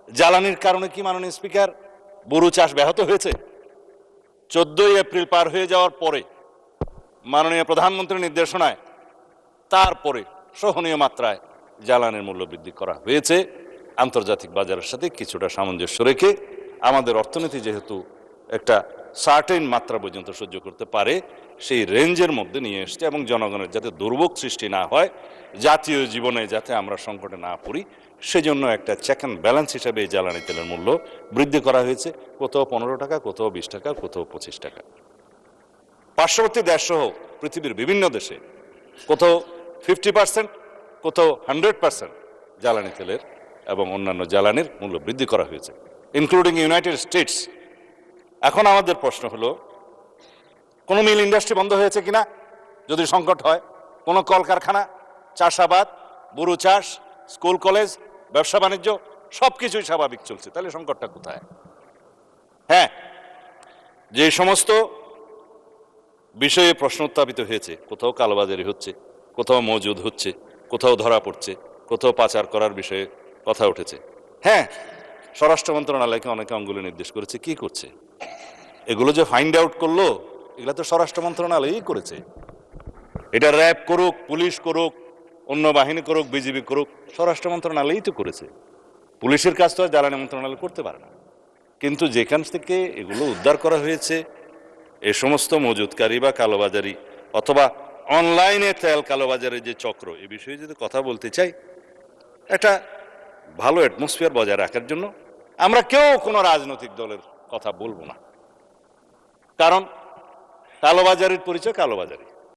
জ্বালানির কারণে কি মাননীয় স্পিকার বোরো চাষ ব্যাহত হয়েছে? 14 এপ্রিল পার হয়ে যাওয়ার পরে মাননীয় প্রধানমন্ত্রীর নির্দেশনায় তারপরে সহনীয় মাত্রায় জ্বালানির মূল্য বৃদ্ধি করা হয়েছে আন্তর্জাতিক বাজারের সাথে কিছুটা সামঞ্জস্য রেখে। আমাদের অর্থনীতি যেহেতু একটা সার্টেন মাত্রা পর্যন্ত সহ্য করতে পারে, সেই রেঞ্জের মধ্যে নিয়ে এসছে এবং জনগণের যাতে দুর্ভোগ সৃষ্টি না হয়, জাতীয় জীবনে যাতে আমরা সংকটে না পড়ি, সেজন্য একটা চেক অ্যান্ড ব্যালেন্স হিসেবে এই জ্বালানি তেলের মূল্য বৃদ্ধি করা হয়েছে। কোথাও 15 টাকা, কোথাও 20 টাকা, কোথাও 25 টাকা। পার্শ্ববর্তী দেশসহ পৃথিবীর বিভিন্ন দেশে কোথাও 50%, কোথাও 100% জ্বালানি তেলের এবং অন্যান্য জ্বালানির মূল্য বৃদ্ধি করা হয়েছে, ইনক্লুডিং ইউনাইটেড স্টেটস। এখন আমাদের প্রশ্ন হলো, কোনো মিল ইন্ডাস্ট্রি বন্ধ হয়েছে কিনা যদি সংকট হয়? কোনো কলকারখানা, চাষাবাদ, বোরো চাষ, স্কুল কলেজ, ব্যবসা বাণিজ্য সবকিছুই স্বাভাবিক চলছে, তাহলে সংকটটা কোথায়? হ্যাঁ, যে সমস্ত বিষয়ে প্রশ্ন উত্থাপিত হয়েছে, কোথাও কালোবাজারি হচ্ছে, কোথাও মজুদ হচ্ছে, কোথাও ধরা পড়ছে, কোথাও পাচার করার বিষয়ে কথা উঠেছে। হ্যাঁ, স্বরাষ্ট্র মন্ত্রণালয়কে অনেকে অঙ্গুলি নির্দেশ করেছে, কি করছে? এগুলো যে ফাইন্ড আউট করলো, এগুলো তো স্বরাষ্ট্র মন্ত্রণালয়ই করেছে। এটা র্যাব করুক, পুলিশ করুক, অন্য বাহিনী করুক, বিজিবি করুক, স্বরাষ্ট্র মন্ত্রণালয়ই তো করেছে। পুলিশের কাজ তো আর জ্বালানি মন্ত্রণালয় করতে পারে না। কিন্তু যেখান থেকে এগুলো উদ্ধার করা হয়েছে, এ সমস্ত মজুতকারী বা কালোবাজারি অথবা অনলাইনে তেল কালোবাজারের যে চক্র, এ বিষয়ে যদি কথা বলতে চাই, একটা ভালো অ্যাটমসফিয়ার বজায় রাখার জন্য আমরা কেউ কোনো রাজনৈতিক দলের কথা বলবো না। কারণ কালোবাজারির পরিচয় কালোবাজারি,